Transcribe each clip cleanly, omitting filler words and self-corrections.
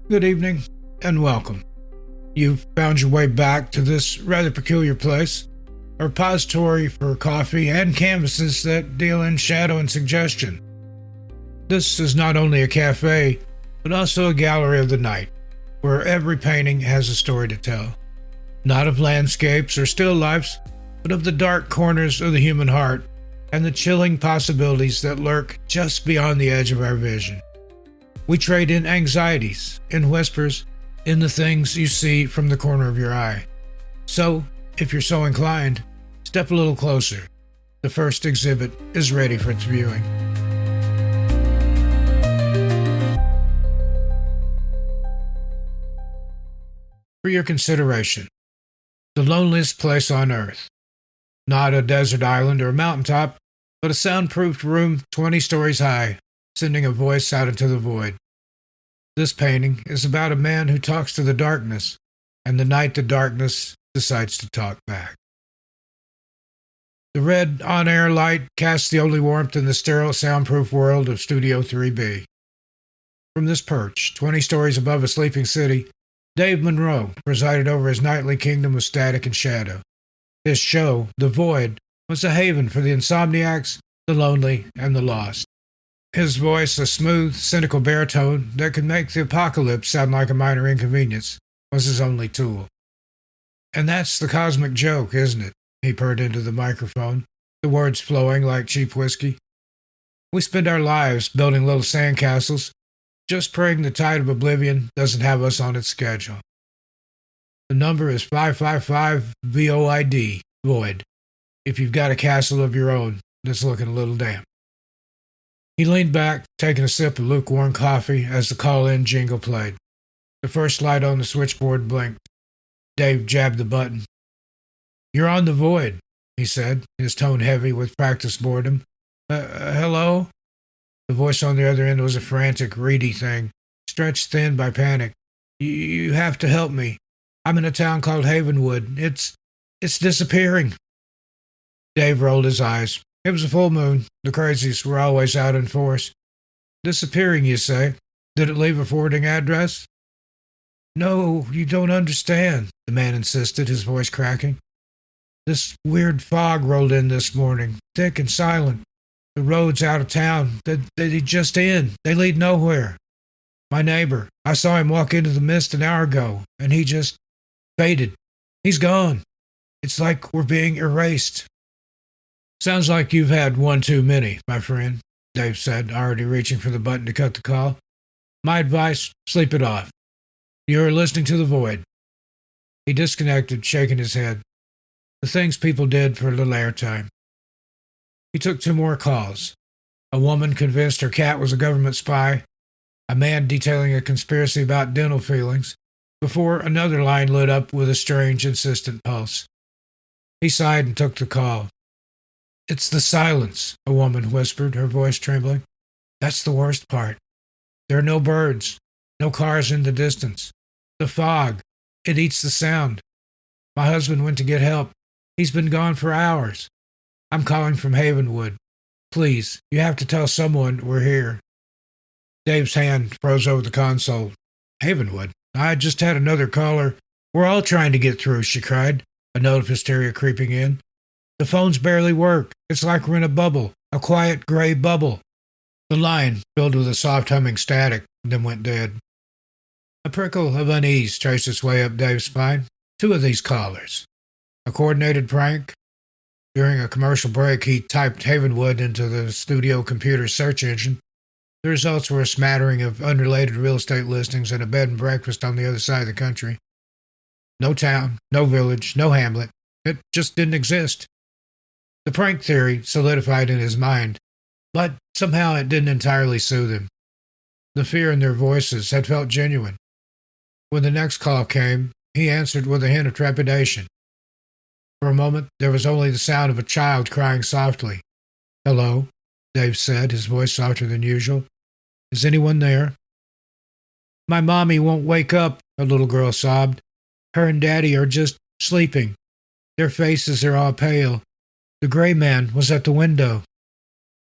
Good evening, and welcome. You've found your way back to this rather peculiar place, a repository for coffee and canvases that deal in shadow and suggestion. This is not only a cafe, but also a gallery of the night, where every painting has a story to tell. Not of landscapes or still lifes, but of the dark corners of the human heart and the chilling possibilities that lurk just beyond the edge of our vision. We trade in anxieties, in whispers, in the things you see from the corner of your eye. So, if you're so inclined, step a little closer. The first exhibit is ready for its viewing. For your consideration, the loneliest place on Earth. Not a desert island or a mountaintop, but a soundproofed room 20 stories high, sending a voice out into the void. This painting is about a man who talks to the darkness, and the night the darkness decides to talk back. The red on-air light casts the only warmth in the sterile, soundproof world of Studio 3B. From this perch, 20 stories above a sleeping city, Dave Monroe presided over his nightly kingdom of static and shadow. His show, The Void, was a haven for the insomniacs, the lonely, and the lost. His voice, a smooth, cynical baritone that could make the apocalypse sound like a minor inconvenience, was his only tool. And that's the cosmic joke, isn't it? He purred into the microphone, the words flowing like cheap whiskey. We spend our lives building little sandcastles, just praying the tide of oblivion doesn't have us on its schedule. The number is 555 VOID, Void, if you've got a castle of your own that's looking a little damp. He leaned back, taking a sip of lukewarm coffee as the call-in jingle played. The first light on the switchboard blinked. Dave jabbed the button. "You're on the Void," he said, his tone heavy with practiced boredom. Hello?" The voice on the other end was a frantic, reedy thing, stretched thin by panic. You have to help me. I'm in a town called Havenwood. It's disappearing." Dave rolled his eyes. It was a full moon. The crazies were always out in force. "Disappearing, you say? Did it leave a forwarding address?" "No, you don't understand," the man insisted, his voice cracking. "This weird fog rolled in this morning, thick and silent. The roads out of town, they just in. They lead nowhere. My neighbor, I saw him walk into the mist an hour ago, and he just faded. He's gone. It's like we're being erased." "Sounds like you've had one too many, my friend," Dave said, already reaching for the button to cut the call. "My advice, sleep it off. You're listening to The Void." He disconnected, shaking his head. The things people did for a little airtime. He took 2 more calls. A woman convinced her cat was a government spy, a man detailing a conspiracy about dental feelings, before another line lit up with a strange, insistent pulse. He sighed and took the call. "It's the silence," a woman whispered, her voice trembling. "That's the worst part. There are no birds, no cars in the distance. The fog, it eats the sound. My husband went to get help. He's been gone for hours. I'm calling from Havenwood. Please, you have to tell someone we're here." Dave's hand froze over the console. "Havenwood? I just had another caller. We're all trying to get through," she cried, a note of hysteria creeping in. "The phones barely work. It's like we're in a bubble, a quiet gray bubble." The line, filled with a soft humming static, then went dead. A prickle of unease traced its way up Dave's spine. 2 of these callers. A coordinated prank? During a commercial break, he typed Havenwood into the studio computer search engine. The results were a smattering of unrelated real estate listings and a bed and breakfast on the other side of the country. No town, no village, no hamlet. It just didn't exist. The prank theory solidified in his mind, but somehow it didn't entirely soothe him. The fear in their voices had felt genuine. When the next call came, he answered with a hint of trepidation. For a moment, there was only the sound of a child crying softly. "Hello," Dave said, his voice softer than usual. "Is anyone there?" "My mommy won't wake up," a little girl sobbed. "Her and Daddy are just sleeping. Their faces are all pale. The gray man was at the window."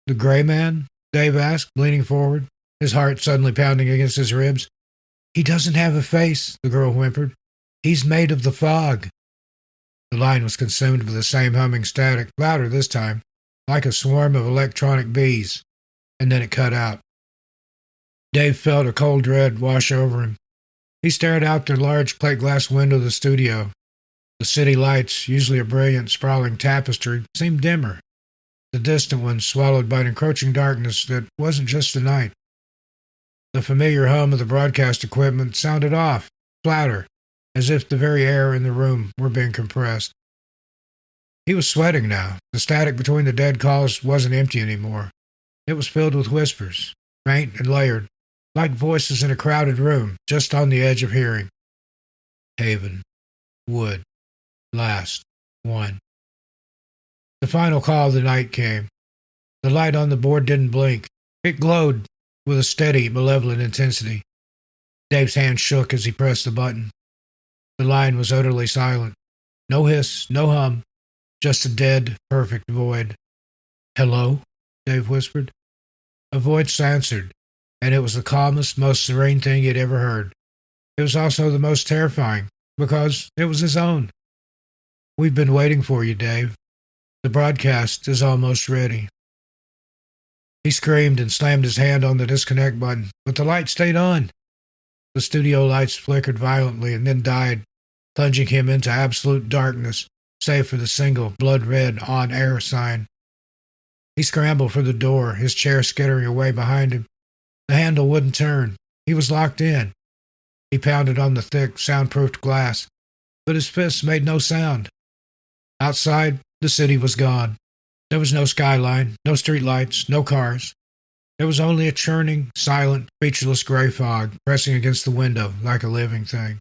"The gray man?" Dave asked, leaning forward, his heart suddenly pounding against his ribs. He doesn't have a face, the girl whimpered. He's made of the fog. The line was consumed with the same humming static, louder this time, like a swarm of electronic bees, and then it cut out. Dave felt a cold dread wash over him. He stared out the large plate glass window of the studio. The city lights, usually a brilliant, sprawling tapestry, seemed dimmer, the distant ones swallowed by an encroaching darkness that wasn't just the night. The familiar hum of the broadcast equipment sounded off, flatter, as if the very air in the room were being compressed. He was sweating now. The static between the dead calls wasn't empty anymore. It was filled with whispers, faint and layered, like voices in a crowded room, just on the edge of hearing. Haven. Wood. Last. One. The final call of the night came. The light on the board didn't blink. It glowed with a steady, malevolent intensity. Dave's hand shook as he pressed the button. The line was utterly silent. No hiss, no hum, just a dead, perfect void. "Hello?" Dave whispered. A voice answered, and it was the calmest, most serene thing he had ever heard. It was also the most terrifying, because it was his own. "We've been waiting for you, Dave. The broadcast is almost ready." He screamed and slammed his hand on the disconnect button, but the light stayed on. The studio lights flickered violently and then died, plunging him into absolute darkness, save for the single blood-red on-air sign. He scrambled for the door, his chair skittering away behind him. The handle wouldn't turn. He was locked in. He pounded on the thick, soundproofed glass, but his fists made no sound. Outside, the city was gone. There was no skyline, no streetlights, no cars. There was only a churning, silent, featureless gray fog pressing against the window like a living thing.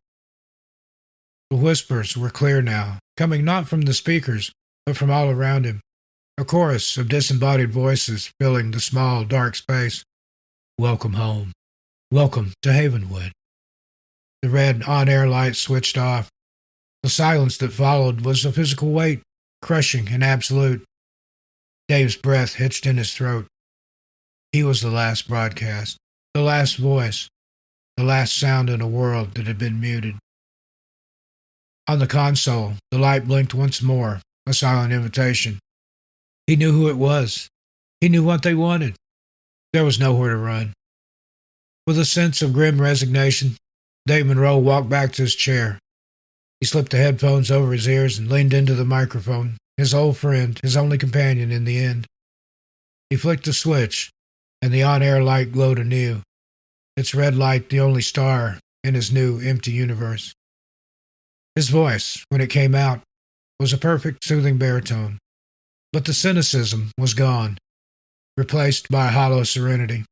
The whispers were clear now, coming not from the speakers, but from all around him. A chorus of disembodied voices filling the small, dark space. "Welcome home. Welcome to Havenwood." The red on-air light switched off. The silence that followed was a physical weight, crushing and absolute. Dave's breath hitched in his throat. He was the last broadcast, the last voice, the last sound in a world that had been muted. On the console, the light blinked once more, a silent invitation. He knew who it was. He knew what they wanted. There was nowhere to run. With a sense of grim resignation, Dave Monroe walked back to his chair. He slipped the headphones over his ears and leaned into the microphone, his old friend, his only companion in the end. He flicked the switch, and the on-air light glowed anew, its red light the only star in his new, empty universe. His voice, when it came out, was a perfect, soothing baritone, but the cynicism was gone, replaced by a hollow serenity.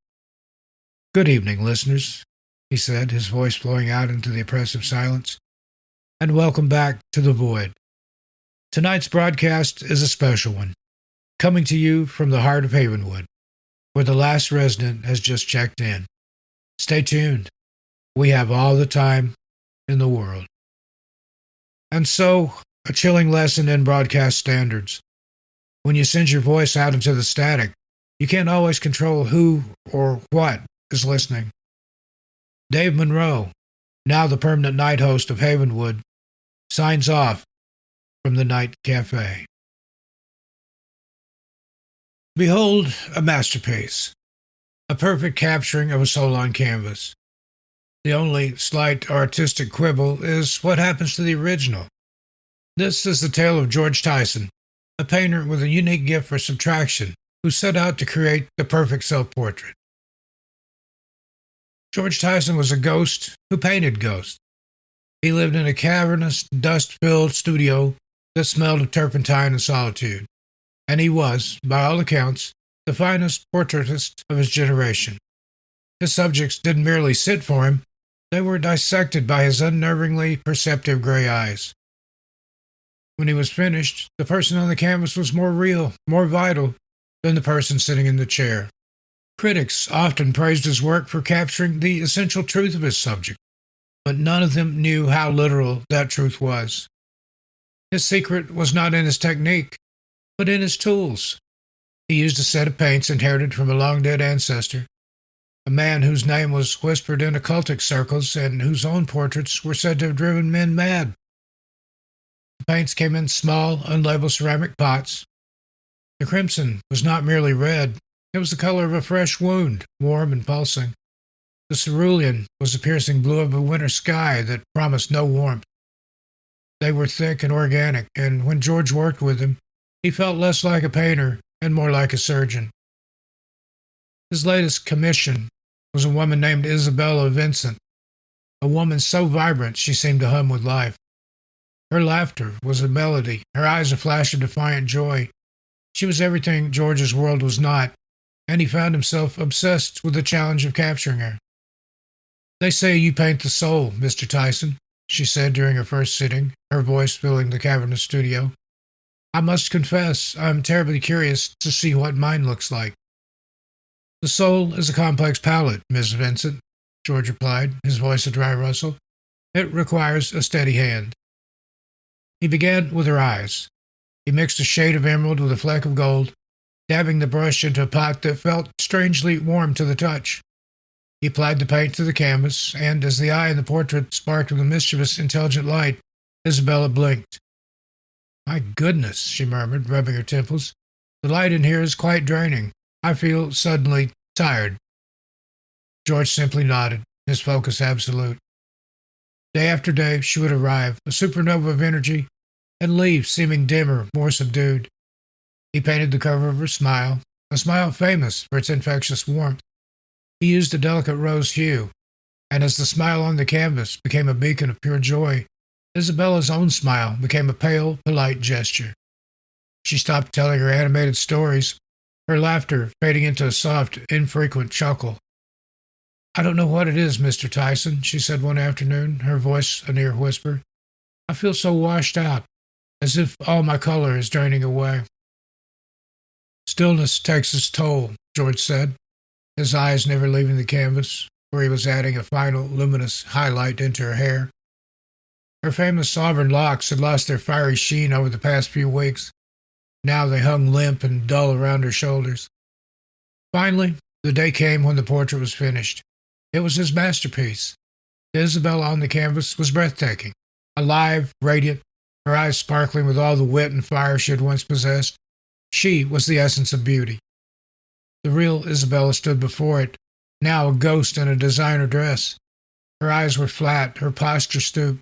"Good evening, listeners," he said, his voice flowing out into the oppressive silence, "and welcome back to the void. Tonight's broadcast is a special one, coming to you from the heart of Havenwood, where the last resident has just checked in. Stay tuned. We have all the time in the world." And so, a chilling lesson in broadcast standards. When you send your voice out into the static, you can't always control who or what is listening. Dave Monroe, now the permanent night host of Havenwood, signs off from the Night Cafe. Behold a masterpiece, a perfect capturing of a soul on canvas. The only slight artistic quibble is what happens to the original. This is the tale of George Tyson, a painter with a unique gift for subtraction, who set out to create the perfect self-portrait. George Tyson was a ghost who painted ghosts. He lived in a cavernous, dust-filled studio that smelled of turpentine and solitude, and he was, by all accounts, the finest portraitist of his generation. His subjects didn't merely sit for him, they were dissected by his unnervingly perceptive gray eyes. When he was finished, the person on the canvas was more real, more vital, than the person sitting in the chair. Critics often praised his work for capturing the essential truth of his subject, but none of them knew how literal that truth was. His secret was not in his technique, but in his tools. He used a set of paints inherited from a long-dead ancestor, a man whose name was whispered in occultic circles and whose own portraits were said to have driven men mad. The paints came in small, unlabeled ceramic pots. The crimson was not merely red, it was the color of a fresh wound, warm and pulsing. The cerulean was the piercing blue of a winter sky that promised no warmth. They were thick and organic, and when George worked with them, he felt less like a painter and more like a surgeon. His latest commission was a woman named Isabella Vincent, a woman so vibrant she seemed to hum with life. Her laughter was a melody, her eyes a flash of defiant joy. She was everything George's world was not, and he found himself obsessed with the challenge of capturing her. "They say you paint the soul, Mr. Tyson," she said during her first sitting, her voice filling the cavernous studio. "I must confess, I'm terribly curious to see what mine looks like." "The soul is a complex palette, Miss Vincent," George replied, his voice a dry rustle. "It requires a steady hand." He began with her eyes. He mixed a shade of emerald with a fleck of gold, dabbing the brush into a pot that felt strangely warm to the touch. He applied the paint to the canvas, and as the eye in the portrait sparked with a mischievous, intelligent light, Isabella blinked. "My goodness," she murmured, rubbing her temples. "The light in here is quite draining. I feel suddenly tired." George simply nodded, his focus absolute. Day after day she would arrive, a supernova of energy, and leave seeming dimmer, more subdued. He painted the curve of her smile, a smile famous for its infectious warmth. He used a delicate rose hue, and as the smile on the canvas became a beacon of pure joy, Isabella's own smile became a pale, polite gesture. She stopped telling her animated stories, her laughter fading into a soft, infrequent chuckle. "I don't know what it is, Mr. Tyson," she said one afternoon, her voice a near whisper. "I feel so washed out, as if all my color is draining away." "Stillness takes its toll," George said, his eyes never leaving the canvas, where he was adding a final luminous highlight into her hair. Her famous sovereign locks had lost their fiery sheen over the past few weeks. Now they hung limp and dull around her shoulders. Finally, the day came when the portrait was finished. It was his masterpiece. Isabella on the canvas was breathtaking, alive, radiant, her eyes sparkling with all the wit and fire she had once possessed. She was the essence of beauty. The real Isabella stood before it, now a ghost in a designer dress. Her eyes were flat, her posture stooped.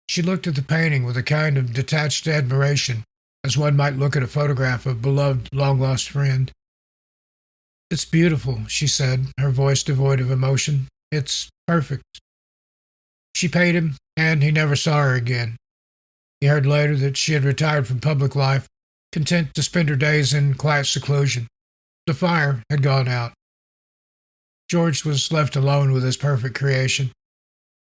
She looked at the painting with a kind of detached admiration, as one might look at a photograph of a beloved, long-lost friend. "It's beautiful," she said, her voice devoid of emotion. "It's perfect." She paid him, and he never saw her again. He heard later that she had retired from public life, content to spend her days in quiet seclusion. The fire had gone out. George was left alone with his perfect creation.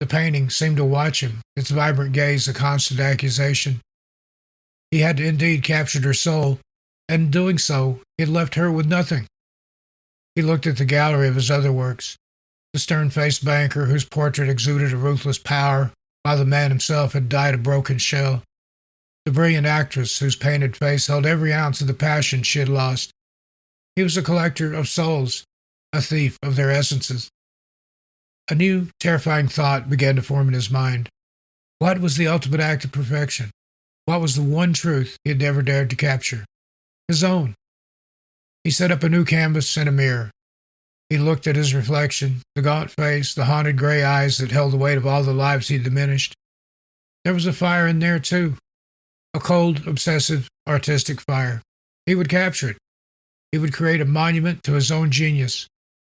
The painting seemed to watch him, its vibrant gaze a constant accusation. He had indeed captured her soul, and in doing so, he had left her with nothing. He looked at the gallery of his other works, the stern-faced banker whose portrait exuded a ruthless power, while the man himself had died a broken shell, the brilliant actress whose painted face held every ounce of the passion she had lost. He was a collector of souls, a thief of their essences. A new, terrifying thought began to form in his mind. What was the ultimate act of perfection? What was the one truth he had never dared to capture? His own. He set up a new canvas and a mirror. He looked at his reflection, the gaunt face, the haunted gray eyes that held the weight of all the lives he'd diminished. There was a fire in there, too. A cold, obsessive, artistic fire. He would capture it. He would create a monument to his own genius,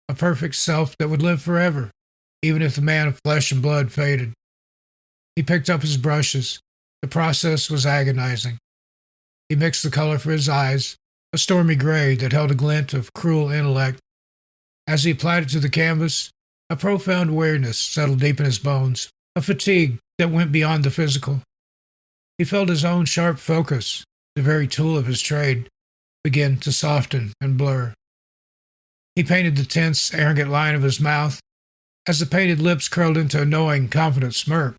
a perfect self that would live forever, even if the man of flesh and blood faded. He picked up his brushes. The process was agonizing. He mixed the color for his eyes, a stormy gray that held a glint of cruel intellect. As he applied it to the canvas, a profound weariness settled deep in his bones, a fatigue that went beyond the physical. He felt his own sharp focus, the very tool of his trade, begin to soften and blur. He painted the tense, arrogant line of his mouth. As the painted lips curled into a knowing, confident smirk,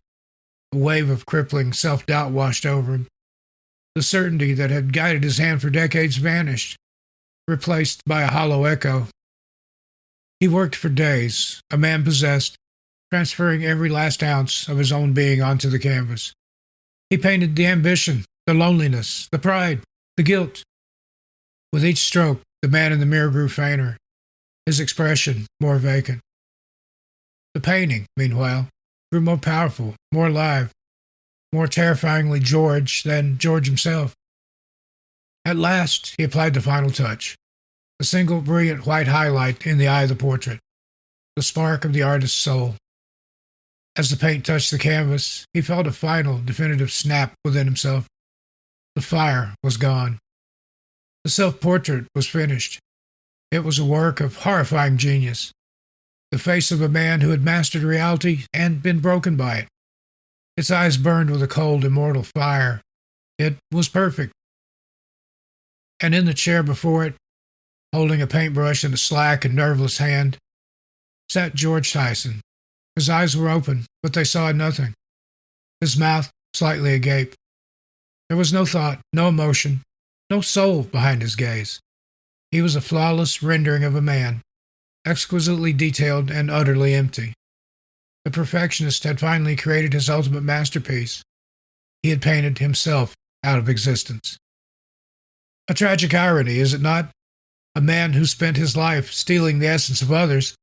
a wave of crippling self-doubt washed over him. The certainty that had guided his hand for decades vanished, replaced by a hollow echo. He worked for days, a man possessed, transferring every last ounce of his own being onto the canvas. He painted the ambition, the loneliness, the pride, the guilt. With each stroke, the man in the mirror grew fainter, his expression more vacant. The painting, meanwhile, grew more powerful, more alive, more terrifyingly George than George himself. At last, he applied the final touch, a single brilliant white highlight in the eye of the portrait, the spark of the artist's soul. As the paint touched the canvas, he felt a final, definitive snap within himself. The fire was gone. The self-portrait was finished. It was a work of horrifying genius, the face of a man who had mastered reality and been broken by it. Its eyes burned with a cold, immortal fire. It was perfect. And in the chair before it, holding a paintbrush in a slack and nerveless hand, sat George Tyson. His eyes were open, but they saw nothing. His mouth slightly agape. There was no thought, no emotion, no soul behind his gaze. He was a flawless rendering of a man, exquisitely detailed and utterly empty. The perfectionist had finally created his ultimate masterpiece. He had painted himself out of existence. A tragic irony, is it not? A man who spent his life stealing the essence of others,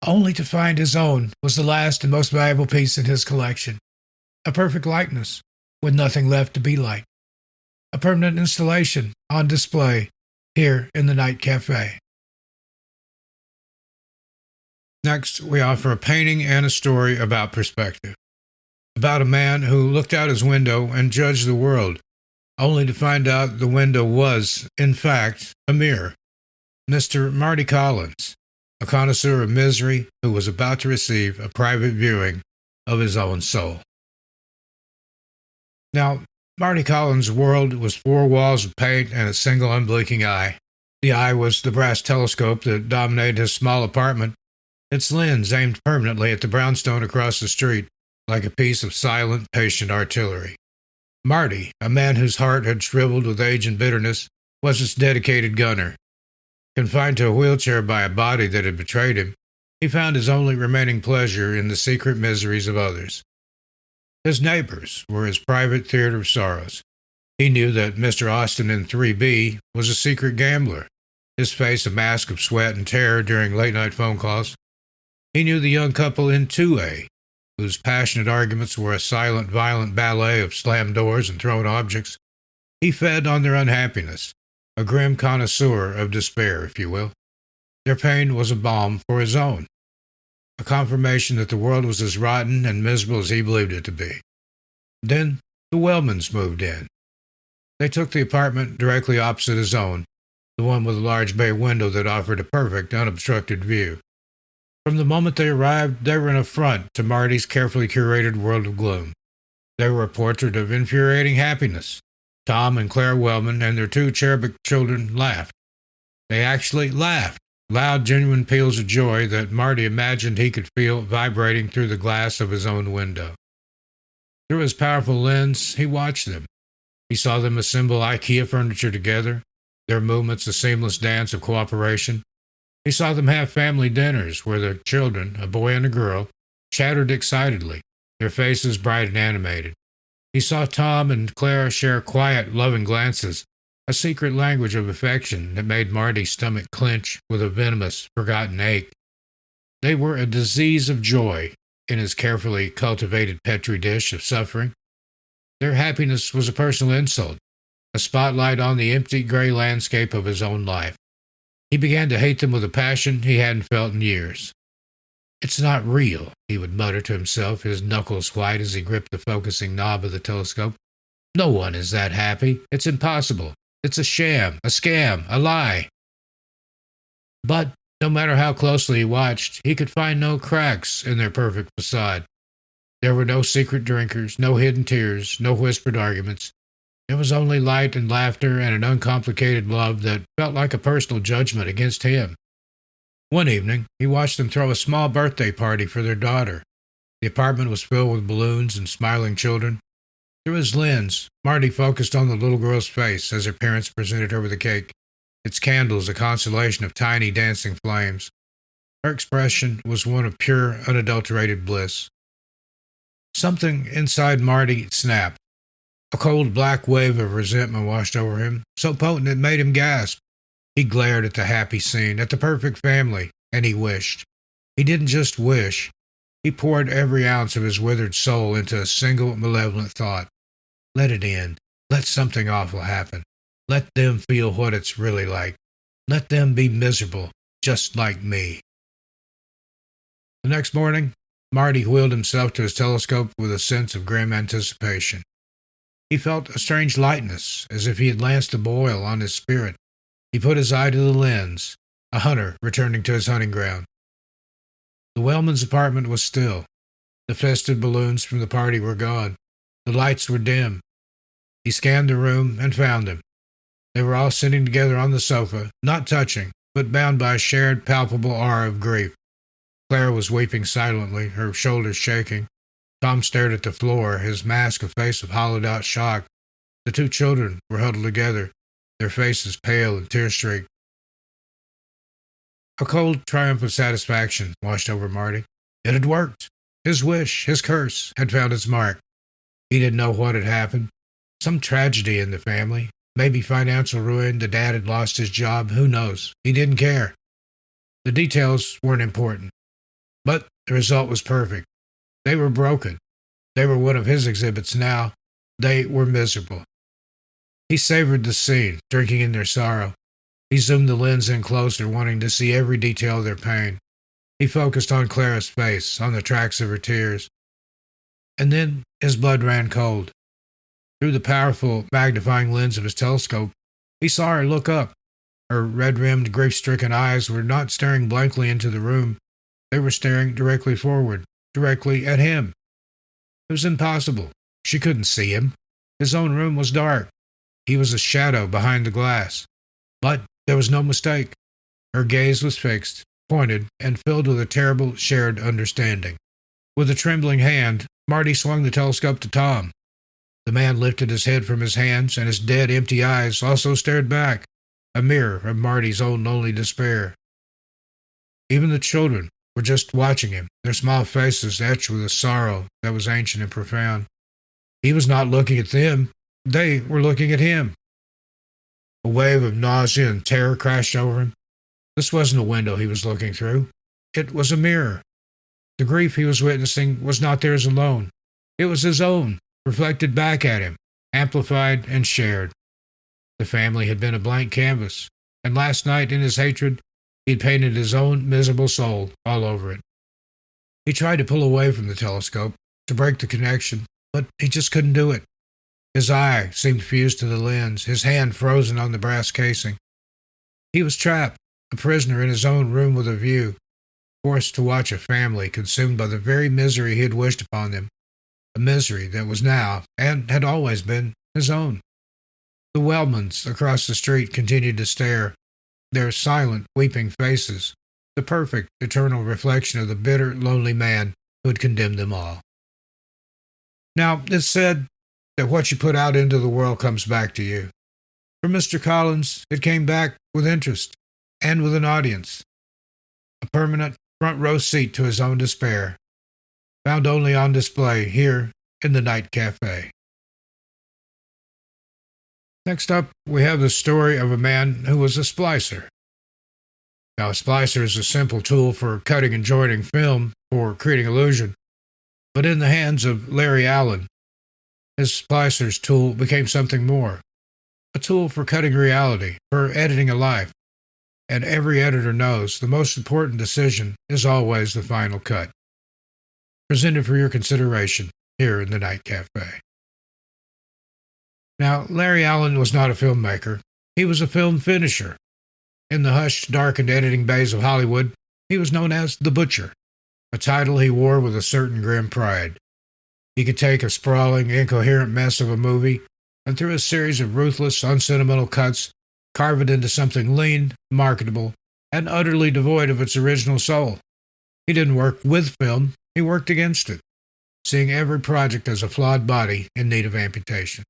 only to find his own was the last and most valuable piece in his collection. A perfect likeness, with nothing left to be like. A permanent installation on display here in the Night Cafe. Next, we offer a painting and a story about perspective. About a man who looked out his window and judged the world, only to find out the window was, in fact, a mirror. Mr. Marty Collins, a connoisseur of misery who was about to receive a private viewing of his own soul. Now, Marty Collins' world was four walls of paint and a single unblinking eye. The eye was the brass telescope that dominated his small apartment, its lens aimed permanently at the brownstone across the street, like a piece of silent, patient artillery. Marty, a man whose heart had shriveled with age and bitterness, was its dedicated gunner. Confined to a wheelchair by a body that had betrayed him, he found his only remaining pleasure in the secret miseries of others. His neighbors were his private theater of sorrows. He knew that Mr. Austin in 3B was a secret gambler, his face a mask of sweat and terror during late-night phone calls. He knew the young couple in 2A, whose passionate arguments were a silent, violent ballet of slammed doors and thrown objects. He fed on their unhappiness, a grim connoisseur of despair, if you will. Their pain was a balm for his own, a confirmation that the world was as rotten and miserable as he believed it to be. Then the Wellmans moved in. They took the apartment directly opposite his own, the one with a large bay window that offered a perfect, unobstructed view. From the moment they arrived, they were an affront to Marty's carefully curated world of gloom. They were a portrait of infuriating happiness. Tom and Claire Wellman and their two cherubic children laughed. They actually laughed, loud, genuine peals of joy that Marty imagined he could feel vibrating through the glass of his own window. Through his powerful lens, he watched them. He saw them assemble IKEA furniture together, their movements a seamless dance of cooperation. He saw them have family dinners where the children, a boy and a girl, chattered excitedly, their faces bright and animated. He saw Tom and Claire share quiet, loving glances, a secret language of affection that made Marty's stomach clench with a venomous, forgotten ache. They were a disease of joy in his carefully cultivated petri dish of suffering. Their happiness was a personal insult, a spotlight on the empty gray landscape of his own life. He began to hate them with a passion he hadn't felt in years. "It's not real," he would mutter to himself, his knuckles white as he gripped the focusing knob of the telescope. "No one is that happy. It's impossible. It's a sham, a scam, a lie." But no matter how closely he watched, he could find no cracks in their perfect facade. There were no secret drinkers, no hidden tears, no whispered arguments. There was only light and laughter and an uncomplicated love that felt like a personal judgment against him. One evening, he watched them throw a small birthday party for their daughter. The apartment was filled with balloons and smiling children. Through his lens, Marty focused on the little girl's face as her parents presented her with a cake, its candles a constellation of tiny dancing flames. Her expression was one of pure, unadulterated bliss. Something inside Marty snapped. A cold black wave of resentment washed over him, so potent it made him gasp. He glared at the happy scene, at the perfect family, and he wished. He didn't just wish. He poured every ounce of his withered soul into a single malevolent thought. Let it end. Let something awful happen. Let them feel what it's really like. Let them be miserable, just like me. The next morning, Marty wheeled himself to his telescope with a sense of grim anticipation. He felt a strange lightness, as if he had lanced a boil on his spirit. He put his eye to the lens, a hunter returning to his hunting ground. The Wellman's apartment was still. The festive balloons from the party were gone. The lights were dim. He scanned the room and found them. They were all sitting together on the sofa, not touching, but bound by a shared, palpable aura of grief. Clara was weeping silently, her shoulders shaking. Tom stared at the floor, his mask a face of hollowed-out shock. The two children were huddled together, their faces pale and tear-streaked. A cold triumph of satisfaction washed over Marty. It had worked. His wish, his curse, had found its mark. He didn't know what had happened. Some tragedy in the family. Maybe financial ruin, the dad had lost his job, who knows? He didn't care. The details weren't important. But the result was perfect. They were broken. They were one of his exhibits now. They were miserable. He savored the scene, drinking in their sorrow. He zoomed the lens in closer, wanting to see every detail of their pain. He focused on Clara's face, on the tracks of her tears. And then his blood ran cold. Through the powerful magnifying lens of his telescope, he saw her look up. Her red-rimmed, grief-stricken eyes were not staring blankly into the room. They were staring directly forward, directly at him. It was impossible. She couldn't see him. His own room was dark. He was a shadow behind the glass. But there was no mistake. Her gaze was fixed, pointed, and filled with a terrible shared understanding. With a trembling hand, Marty swung the telescope to Tom. The man lifted his head from his hands, and his dead, empty eyes also stared back, a mirror of Marty's own lonely despair. Even the children were just watching him, their small faces etched with a sorrow that was ancient and profound. He was not looking at them. They were looking at him. A wave of nausea and terror crashed over him. This wasn't a window he was looking through. It was a mirror. The grief he was witnessing was not theirs alone. It was his own, reflected back at him, amplified and shared. The family had been a blank canvas, and last night in his hatred, he'd painted his own miserable soul all over it. He tried to pull away from the telescope, to break the connection, but he just couldn't do it. His eye seemed fused to the lens, his hand frozen on the brass casing. He was trapped, a prisoner in his own room with a view, forced to watch a family consumed by the very misery he had wished upon them, a misery that was now, and had always been, his own. The Wellmans across the street continued to stare, their silent, weeping faces, the perfect, eternal reflection of the bitter, lonely man who had condemned them all. Now, it's said that what you put out into the world comes back to you. For Mr. Collins, it came back with interest, and with an audience. A permanent front-row seat to his own despair, found only on display here in the Night Cafe. Next up, we have the story of a man who was a splicer. Now, a splicer is a simple tool for cutting and joining film or creating illusion, but in the hands of Larry Allen, his splicer's tool became something more, a tool for cutting reality, for editing a life. And every editor knows the most important decision is always the final cut. Presented for your consideration here in the Night Cafe. Now, Larry Allen was not a filmmaker. He was a film finisher. In the hushed, darkened editing bays of Hollywood, he was known as the Butcher, a title he wore with a certain grim pride. He could take a sprawling, incoherent mess of a movie and through a series of ruthless, unsentimental cuts, carve it into something lean, marketable, and utterly devoid of its original soul. He didn't work with film, he worked against it, seeing every project as a flawed body in need of amputation.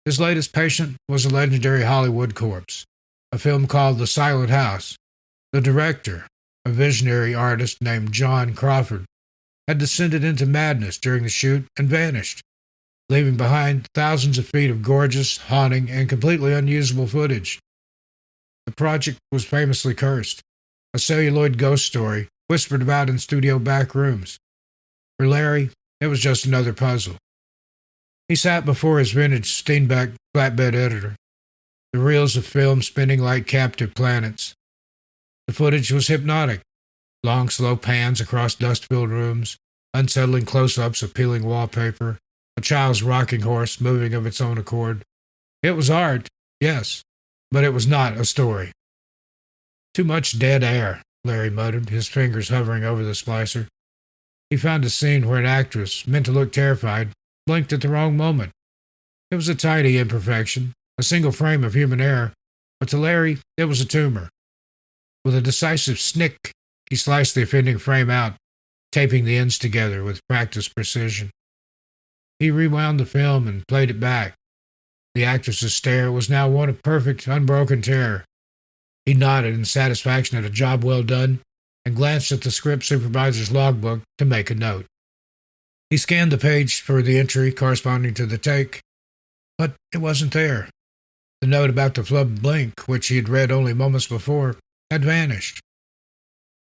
His latest patient was a legendary Hollywood corpse, a film called The Silent House. The director, a visionary artist named John Crawford, had descended into madness during the shoot and vanished, leaving behind thousands of feet of gorgeous, haunting, and completely unusable footage. The project was famously cursed, a celluloid ghost story whispered about in studio back rooms. For Larry, it was just another puzzle. He sat before his vintage Steenbeck flatbed editor, the reels of film spinning like captive planets. The footage was hypnotic. Long, slow pans across dust-filled rooms, unsettling close-ups of peeling wallpaper, a child's rocking horse moving of its own accord. It was art, yes, but it was not a story. Too much dead air, Larry muttered, his fingers hovering over the splicer. He found a scene where an actress, meant to look terrified, blinked at the wrong moment. It was a tiny imperfection, a single frame of human error, but to Larry, it was a tumor. With a decisive snick, he sliced the offending frame out, taping the ends together with practiced precision. He rewound the film and played it back. The actress's stare was now one of perfect, unbroken terror. He nodded in satisfaction at a job well done and glanced at the script supervisor's logbook to make a note. He scanned the page for the entry corresponding to the take, but it wasn't there. The note about the flubbed blink, which he had read only moments before, had vanished.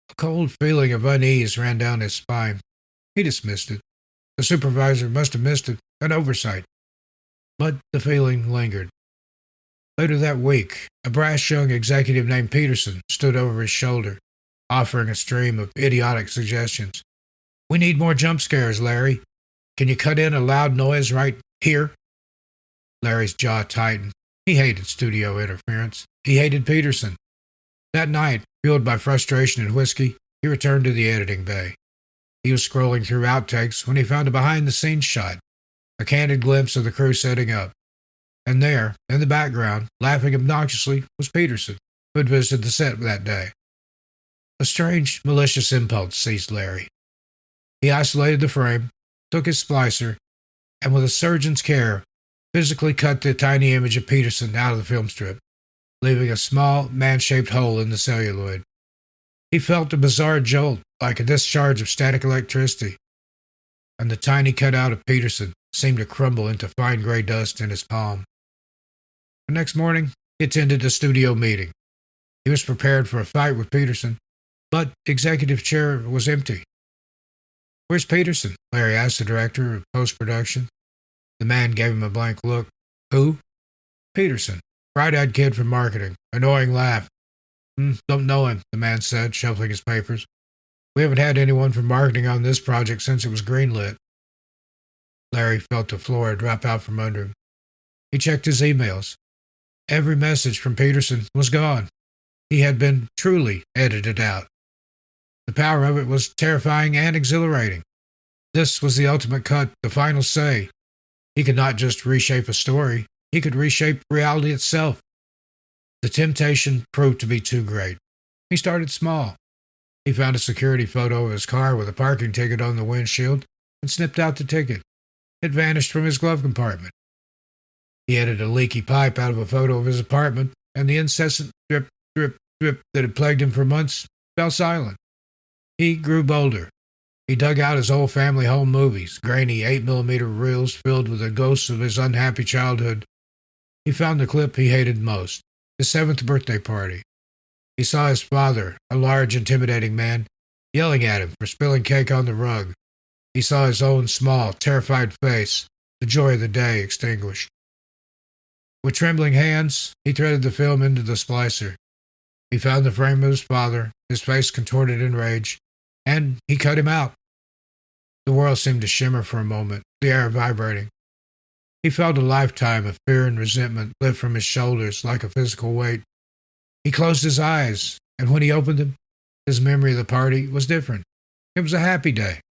A cold feeling of unease ran down his spine. He dismissed it. The supervisor must have missed it, an oversight. But the feeling lingered. Later that week, a brash young executive named Peterson stood over his shoulder, offering a stream of idiotic suggestions. "We need more jump scares, Larry. Can you cut in a loud noise right here?" Larry's jaw tightened. He hated studio interference. He hated Peterson. That night, fueled by frustration and whiskey, he returned to the editing bay. He was scrolling through outtakes when he found a behind-the-scenes shot, a candid glimpse of the crew setting up. And there, in the background, laughing obnoxiously, was Peterson, who had visited the set that day. A strange, malicious impulse seized Larry. He isolated the frame, took his splicer, and with a surgeon's care, physically cut the tiny image of Peterson out of the film strip, leaving a small, man-shaped hole in the celluloid. He felt a bizarre jolt, like a discharge of static electricity, and the tiny cutout of Peterson seemed to crumble into fine gray dust in his palm. The next morning, he attended a studio meeting. He was prepared for a fight with Peterson, but the executive chair was empty. "Where's Peterson?" Larry asked the director of post-production. The man gave him a blank look. "Who?" "Peterson. Bright-eyed kid from marketing. Annoying laugh." Don't know him," the man said, shuffling his papers. "We haven't had anyone from marketing on this project since it was greenlit." Larry felt the floor drop out from under him. He checked his emails. Every message from Peterson was gone. He had been truly edited out. The power of it was terrifying and exhilarating. This was the ultimate cut, the final say. He could not just reshape a story, he could reshape reality itself. The temptation proved to be too great. He started small. He found a security photo of his car with a parking ticket on the windshield and snipped out the ticket. It vanished from his glove compartment. He edited a leaky pipe out of a photo of his apartment, and the incessant drip, drip, drip that had plagued him for months fell silent. He grew bolder. He dug out his old family home movies, grainy 8mm reels filled with the ghosts of his unhappy childhood. He found the clip he hated most, his 7th birthday party. He saw his father, a large, intimidating man, yelling at him for spilling cake on the rug. He saw his own small, terrified face, the joy of the day extinguished. With trembling hands, he threaded the film into the splicer. He found the frame of his father, his face contorted in rage, and he cut him out. The world seemed to shimmer for a moment, the air vibrating. He felt a lifetime of fear and resentment lift from his shoulders like a physical weight. He closed his eyes, and when he opened them, his memory of the party was different. It was a happy day.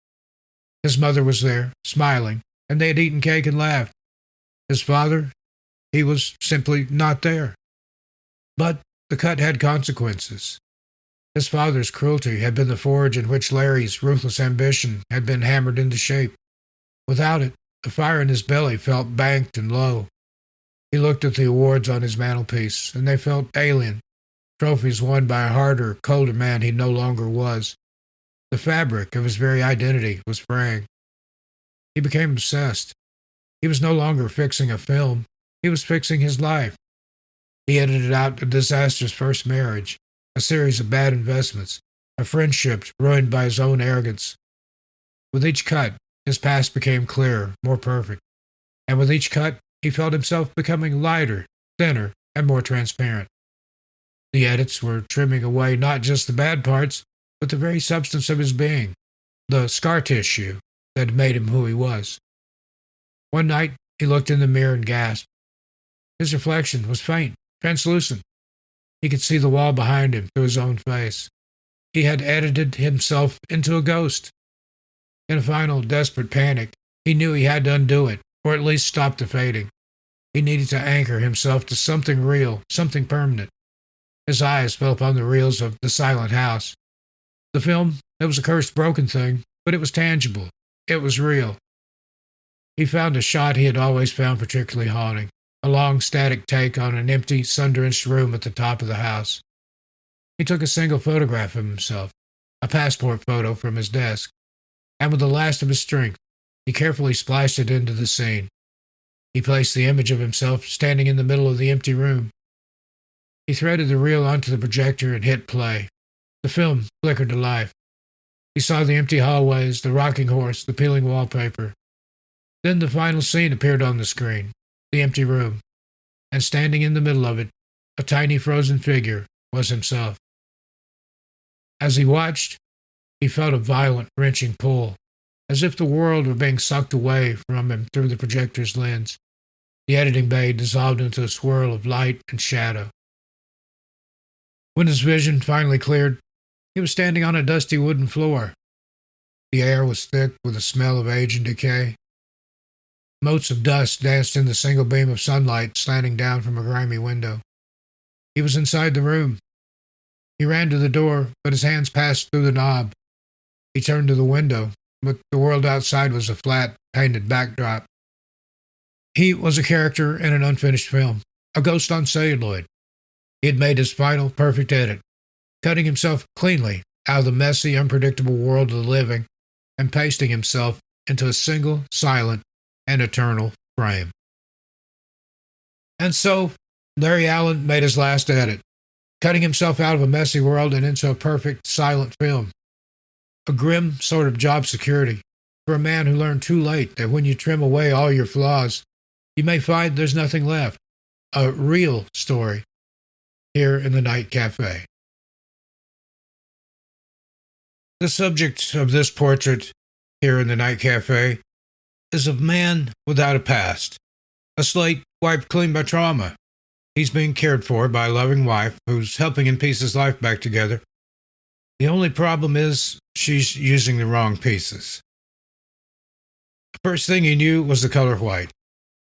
His mother was there, smiling, and they had eaten cake and laughed. His father, he was simply not there. But the cut had consequences. His father's cruelty had been the forge in which Larry's ruthless ambition had been hammered into shape. Without it, the fire in his belly felt banked and low. He looked at the awards on his mantelpiece, and they felt alien, trophies won by a harder, colder man he no longer was. The fabric of his very identity was fraying. He became obsessed. He was no longer fixing a film, he was fixing his life. He edited out a disastrous first marriage, a series of bad investments, a friendship ruined by his own arrogance. With each cut, his past became clearer, more perfect. And with each cut, he felt himself becoming lighter, thinner, and more transparent. The edits were trimming away not just the bad parts, but the very substance of his being, the scar tissue that had made him who he was. One night, he looked in the mirror and gasped. His reflection was faint, translucent. He could see the wall behind him through his own face. He had edited himself into a ghost. In a final, desperate panic, he knew he had to undo it, or at least stop the fading. He needed to anchor himself to something real, something permanent. His eyes fell upon the reels of The Silent House. The film, it was a cursed, broken thing, but it was tangible. It was real. He found a shot he had always found particularly haunting, a long, static take on an empty, sun-drenched room at the top of the house. He took a single photograph of himself, a passport photo from his desk, and with the last of his strength, he carefully spliced it into the scene. He placed the image of himself standing in the middle of the empty room. He threaded the reel onto the projector and hit play. The film flickered to life. He saw the empty hallways, the rocking horse, the peeling wallpaper. Then the final scene appeared on the screen, the empty room, and standing in the middle of it, a tiny frozen figure, was himself. As he watched, he felt a violent, wrenching pull, as if the world were being sucked away from him through the projector's lens. The editing bay dissolved into a swirl of light and shadow. When his vision finally cleared, he was standing on a dusty wooden floor. The air was thick with the smell of age and decay. Motes of dust danced in the single beam of sunlight slanting down from a grimy window. He was inside the room. He ran to the door, but his hands passed through the knob. He turned to the window, but the world outside was a flat, painted backdrop. He was a character in an unfinished film, a ghost on celluloid. He had made his final, perfect edit, cutting himself cleanly out of the messy, unpredictable world of the living and pasting himself into a single, silent, and eternal frame. And so, Larry Allen made his last edit, cutting himself out of a messy world and into a perfect, silent film. A grim sort of job security for a man who learned too late that when you trim away all your flaws, you may find there's nothing left. A real story here in the Night Cafe. The subject of this portrait here in the Night Cafe is of man without a past, a slate wiped clean by trauma. He's being cared for by a loving wife who's helping him piece his life back together. The only problem is she's using the wrong pieces. The first thing he knew was the color white.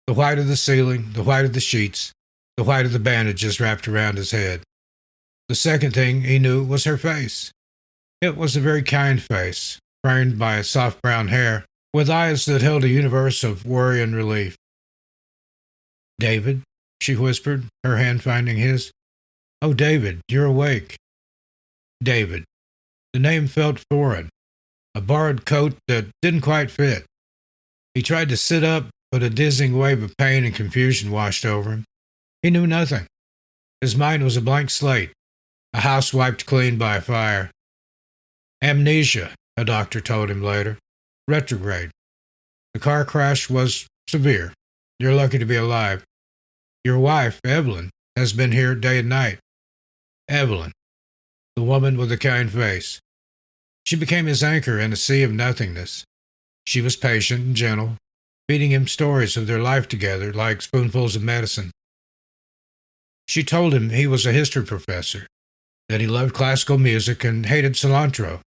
The white of the ceiling, the white of the sheets, the white of the bandages wrapped around his head. The second thing he knew was her face. It was a very kind face, framed by soft brown hair, with eyes that held a universe of worry and relief. "David," she whispered, her hand finding his. "Oh, David, you're awake." David. The name felt foreign, a borrowed coat that didn't quite fit. He tried to sit up, but a dizzying wave of pain and confusion washed over him. He knew nothing. His mind was a blank slate, a house wiped clean by a fire. Amnesia, a doctor told him later. Retrograde. The car crash was severe. You're lucky to be alive. Your wife, Evelyn, has been here day and night. Evelyn, the woman with the kind face. She became his anchor in a sea of nothingness. She was patient and gentle, feeding him stories of their life together like spoonfuls of medicine. She told him he was a history professor, that he loved classical music and hated cilantro,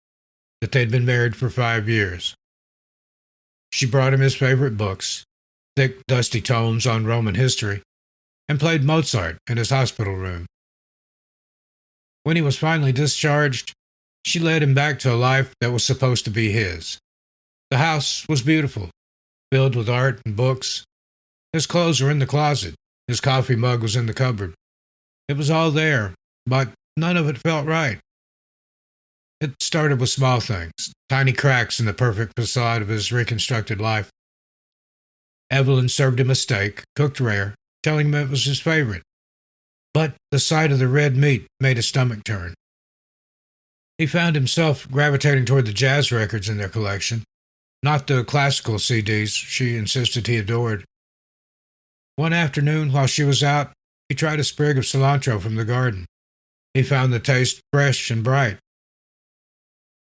that they'd been married for 5 years. She brought him his favorite books, thick, dusty tomes on Roman history, and played Mozart in his hospital room. When he was finally discharged, she led him back to a life that was supposed to be his. The house was beautiful, filled with art and books. His clothes were in the closet. His coffee mug was in the cupboard. It was all there, but none of it felt right. It started with small things, tiny cracks in the perfect facade of his reconstructed life. Evelyn served him a steak, cooked rare, telling him it was his favorite. But the sight of the red meat made his stomach turn. He found himself gravitating toward the jazz records in their collection, not the classical CDs she insisted he adored. One afternoon, while she was out, he tried a sprig of cilantro from the garden. He found the taste fresh and bright.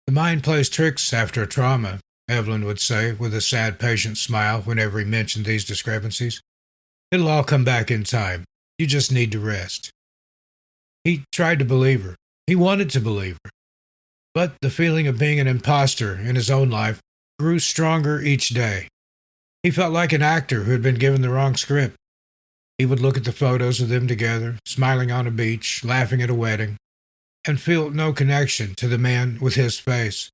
The mind plays tricks after a trauma, Evelyn would say with a sad, patient smile whenever he mentioned these discrepancies. It'll all come back in time. You just need to rest. He tried to believe her. He wanted to believe her. But the feeling of being an imposter in his own life grew stronger each day. He felt like an actor who had been given the wrong script. He would look at the photos of them together, smiling on a beach, laughing at a wedding, and feel no connection to the man with his face.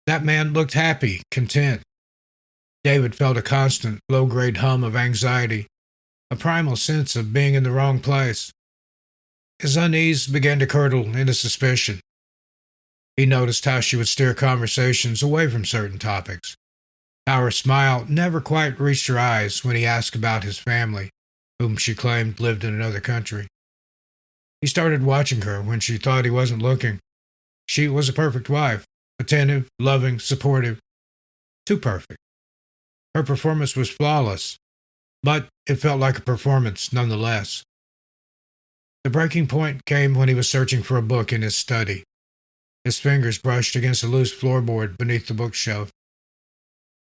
That man looked happy, content. David felt a constant, low-grade hum of anxiety, a primal sense of being in the wrong place. His unease began to curdle into suspicion. He noticed how she would steer conversations away from certain topics, how her smile never quite reached her eyes when he asked about his family, whom she claimed lived in another country. He started watching her when she thought he wasn't looking. She was a perfect wife, attentive, loving, supportive. Too perfect. Her performance was flawless, but it felt like a performance nonetheless. The breaking point came when he was searching for a book in his study. His fingers brushed against a loose floorboard beneath the bookshelf.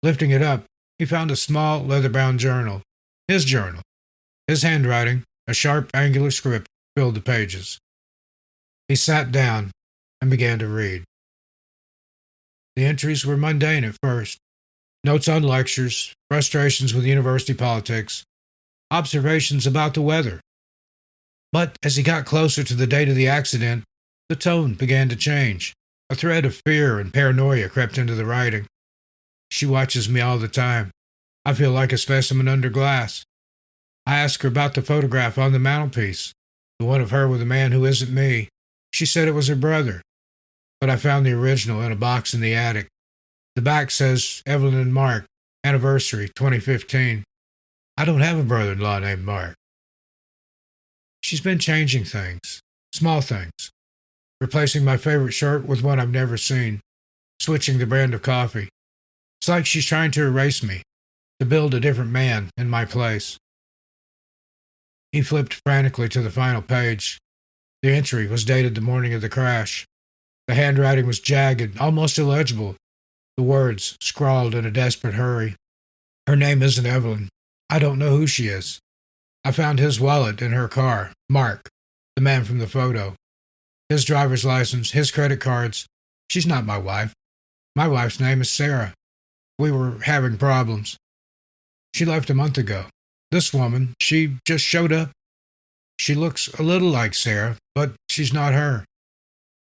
Lifting it up, he found a small, leather-bound journal. His journal. His handwriting, a sharp, angular script, filled the pages. He sat down and began to read. The entries were mundane at first. Notes on lectures, frustrations with university politics, observations about the weather. But as he got closer to the date of the accident, the tone began to change. A thread of fear and paranoia crept into the writing. She watches me all the time. I feel like a specimen under glass. I asked her about the photograph on the mantelpiece, the one of her with a man who isn't me. She said it was her brother. But I found the original in a box in the attic. The back says Evelyn and Mark, anniversary 2015. I don't have a brother-in-law named Mark. She's been changing things, small things, replacing my favorite shirt with one I've never seen, switching the brand of coffee. It's like she's trying to erase me, to build a different man in my place. He flipped frantically to the final page. The entry was dated the morning of the crash. The handwriting was jagged, almost illegible. The words scrawled in a desperate hurry. Her name isn't Evelyn. I don't know who she is. I found his wallet in her car. Mark, the man from the photo. His driver's license, his credit cards. She's not my wife. My wife's name is Sarah. We were having problems. She left a month ago. This woman, she just showed up. She looks a little like Sarah, but she's not her.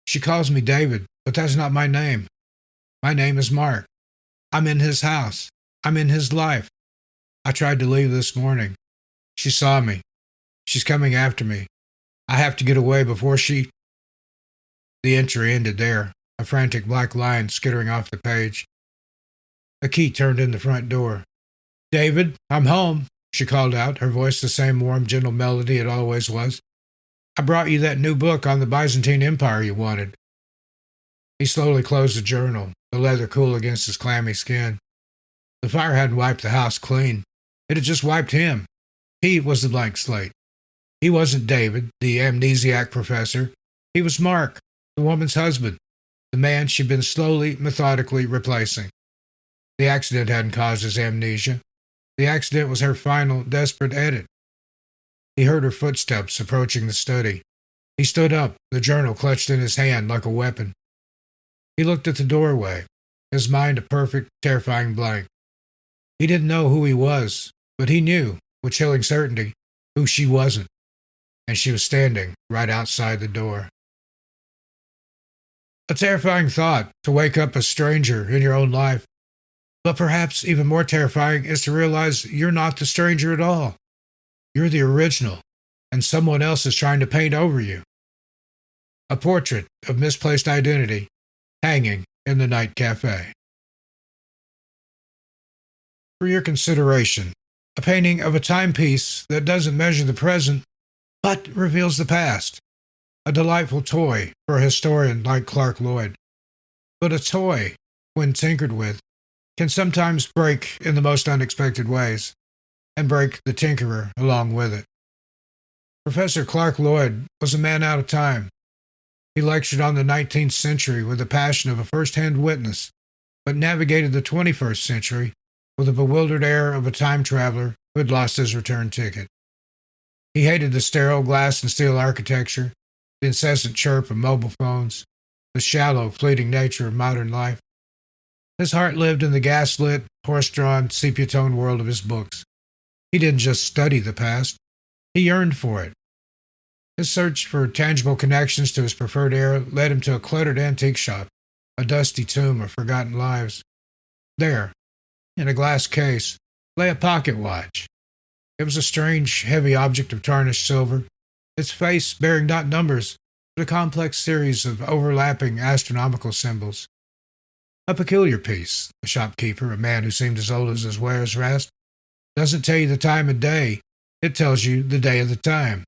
She calls me David, but that's not my name. My name is Mark. I'm in his house. I'm in his life. I tried to leave this morning. She saw me. She's coming after me. I have to get away before she... The entry ended there, a frantic black line skittering off the page. A key turned in the front door. David, I'm home, she called out, her voice the same warm, gentle melody it always was. I brought you that new book on the Byzantine Empire you wanted. He slowly closed the journal, the leather cool against his clammy skin. The fire hadn't wiped the house clean. It had just wiped him. He was the blank slate. He wasn't David, the amnesiac professor. He was Mark, the woman's husband, the man she'd been slowly, methodically replacing. The accident hadn't caused his amnesia. The accident was her final, desperate edit. He heard her footsteps approaching the study. He stood up, the journal clutched in his hand like a weapon. He looked at the doorway, his mind a perfect, terrifying blank. He didn't know who he was, but he knew, with chilling certainty, who she wasn't. And she was standing right outside the door. A terrifying thought, to wake up a stranger in your own life. But perhaps even more terrifying is to realize you're not the stranger at all. You're the original, and someone else is trying to paint over you. a portrait of misplaced identity hanging in the night cafe. For your consideration, a painting of a timepiece that doesn't measure the present but reveals the past. A delightful toy for a historian like Clark Lloyd. But a toy, when tinkered with, can sometimes break in the most unexpected ways, and break the tinkerer along with it. Professor Clark Lloyd was a man out of time. He lectured on the 19th century with the passion of a first-hand witness, but navigated the 21st century with the bewildered air of a time traveler who had lost his return ticket. He hated the sterile glass and steel architecture, the incessant chirp of mobile phones, the shallow, fleeting nature of modern life. His heart lived in the gaslit, horse-drawn, sepia-toned world of his books. He didn't just study the past, he yearned for it. His search for tangible connections to his preferred era led him to a cluttered antique shop, a dusty tomb of forgotten lives. There, in a glass case, lay a pocket watch. It was a strange, heavy object of tarnished silver, its face bearing not numbers, but a complex series of overlapping astronomical symbols. A peculiar piece, the shopkeeper, a man who seemed as old as his wares rest, doesn't tell you the time of day, it tells you the day of the time.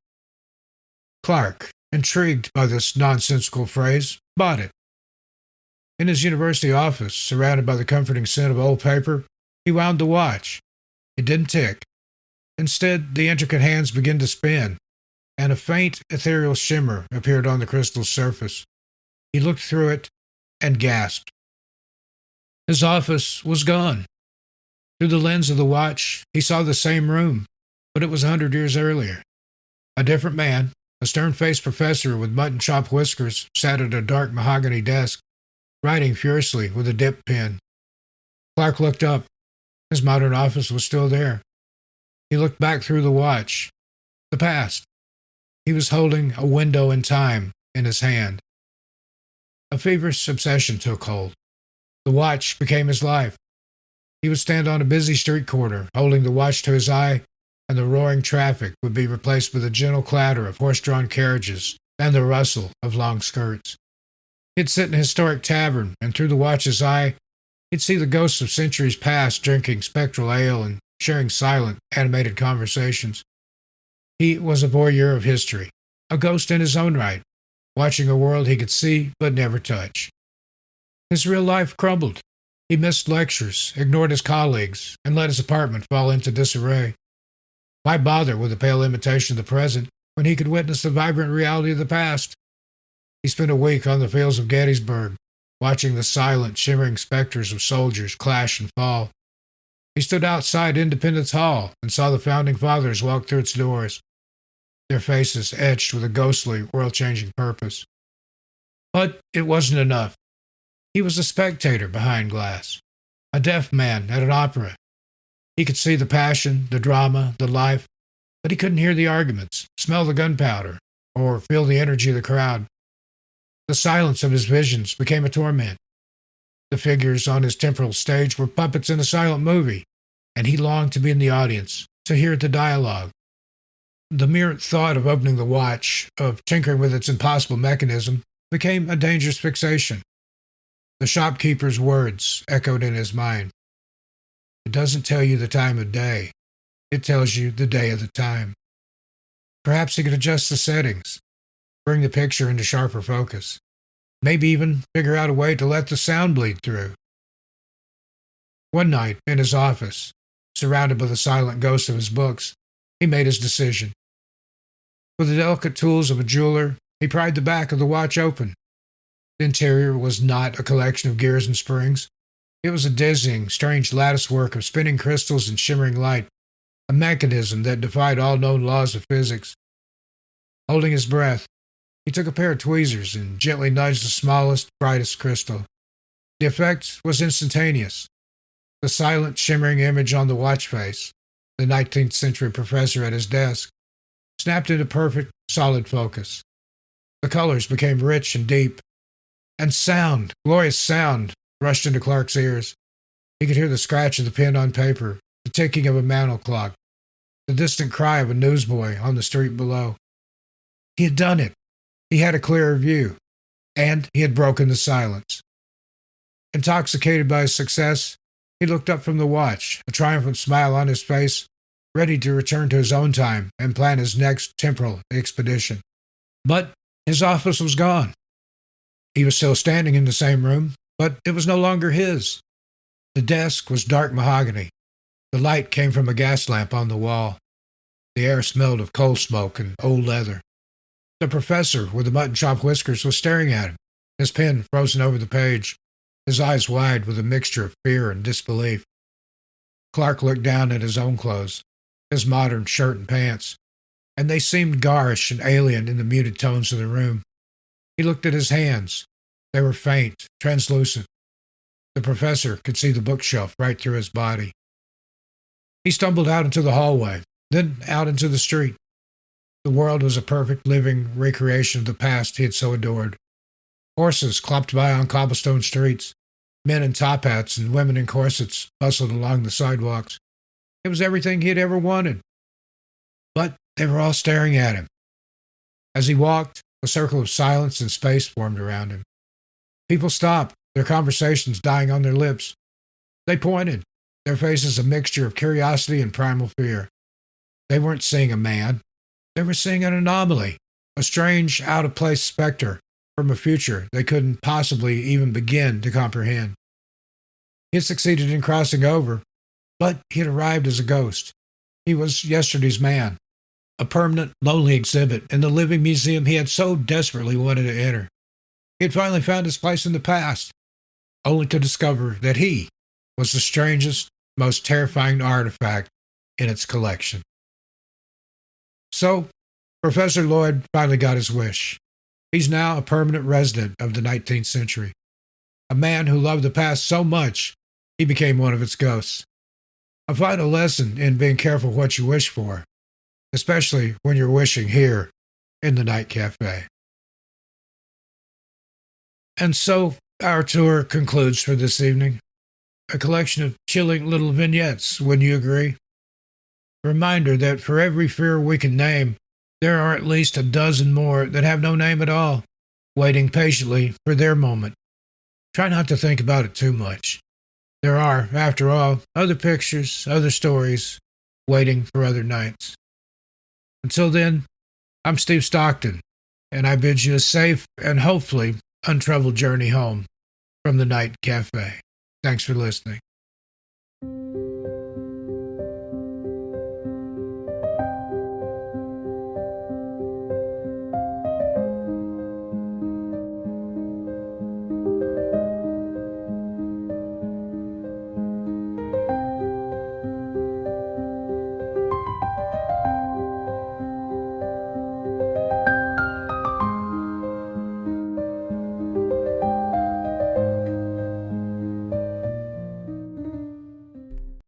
Clark, intrigued by this nonsensical phrase, bought it. In his university office, surrounded by the comforting scent of old paper, he wound the watch. It didn't tick. Instead, the intricate hands began to spin, and a faint, ethereal shimmer appeared on the crystal's surface. He looked through it and gasped. His office was gone. Through the lens of the watch, he saw the same room, but it was 100 years earlier. A different man, a stern-faced professor with mutton-chop whiskers, sat at a dark mahogany desk, writing furiously with a dip pen. Clark looked up. His modern office was still there. He looked back through the watch. The past. He was holding a window in time in his hand. A feverish obsession took hold. The watch became his life. He would stand on a busy street corner, holding the watch to his eye, and the roaring traffic would be replaced with the gentle clatter of horse-drawn carriages and the rustle of long skirts. He'd sit in a historic tavern, and through the watch's eye, he'd see the ghosts of centuries past drinking spectral ale and sharing silent, animated conversations. He was a voyeur of history, a ghost in his own right, watching a world he could see but never touch. His real life crumbled. He missed lectures, ignored his colleagues, and let his apartment fall into disarray. Why bother with a pale imitation of the present when he could witness the vibrant reality of the past? He spent a week on the fields of Gettysburg, watching the silent, shimmering specters of soldiers clash and fall. He stood outside Independence Hall and saw the Founding Fathers walk through its doors, their faces etched with a ghostly, world-changing purpose. But it wasn't enough. He was a spectator behind glass, a deaf man at an opera. He could see the passion, the drama, the life, but he couldn't hear the arguments, smell the gunpowder, or feel the energy of the crowd. The silence of his visions became a torment. The figures on his temporal stage were puppets in a silent movie, and he longed to be in the audience, to hear the dialogue. The mere thought of opening the watch, of tinkering with its impossible mechanism, became a dangerous fixation. The shopkeeper's words echoed in his mind. It doesn't tell you the time of day. It tells you the day of the time. Perhaps he could adjust the settings, bring the picture into sharper focus, maybe even figure out a way to let the sound bleed through. One night, in his office, surrounded by the silent ghost of his books, he made his decision. With the delicate tools of a jeweler, he pried the back of the watch open. The interior was not a collection of gears and springs. It was a dizzying, strange latticework of spinning crystals and shimmering light, a mechanism that defied all known laws of physics. Holding his breath, he took a pair of tweezers and gently nudged the smallest, brightest crystal. The effect was instantaneous. The silent, shimmering image on the watch face, the 19th century professor at his desk, snapped into perfect, solid focus. The colors became rich and deep, and sound, glorious sound, rushed into Clark's ears. He could hear the scratch of the pen on paper, the ticking of a mantel clock, the distant cry of a newsboy on the street below. He had done it. He had a clearer view, and he had broken the silence. Intoxicated by his success, he looked up from the watch, a triumphant smile on his face, ready to return to his own time and plan his next temporal expedition. But his office was gone. He was still standing in the same room, but it was no longer his. The desk was dark mahogany. The light came from a gas lamp on the wall. The air smelled of coal smoke and old leather. The professor with the mutton chop whiskers was staring at him, his pen frozen over the page, his eyes wide with a mixture of fear and disbelief. Clark looked down at his own clothes, his modern shirt and pants, and they seemed garish and alien in the muted tones of the room. He looked at his hands. They were faint, translucent. The professor could see the bookshelf right through his body. He stumbled out into the hallway, then out into the street. The world was a perfect living recreation of the past he had so adored. Horses clopped by on cobblestone streets. Men in top hats and women in corsets bustled along the sidewalks. It was everything he had ever wanted. But they were all staring at him. As he walked, a circle of silence and space formed around him. People stopped, their conversations dying on their lips. They pointed, their faces a mixture of curiosity and primal fear. They weren't seeing a man. They were seeing an anomaly, a strange, out-of-place specter from a future they couldn't possibly even begin to comprehend. He had succeeded in crossing over, but he had arrived as a ghost. He was yesterday's man, a permanent, lonely exhibit in the living museum he had so desperately wanted to enter. He had finally found his place in the past, only to discover that he was the strangest, most terrifying artifact in its collection. So, Professor Lloyd finally got his wish. He's now a permanent resident of the 19th century. A man who loved the past so much, he became one of its ghosts. A final lesson in being careful what you wish for, especially when you're wishing here in the Night Cafe. And so, our tour concludes for this evening. A collection of chilling little vignettes, wouldn't you agree? A reminder that for every fear we can name, there are at least a dozen more that have no name at all, waiting patiently for their moment. Try not to think about it too much. There are, after all, other pictures, other stories, waiting for other nights. Until then, I'm Steve Stockton, and I bid you a safe and hopefully untroubled journey home from the Night Cafe. Thanks for listening.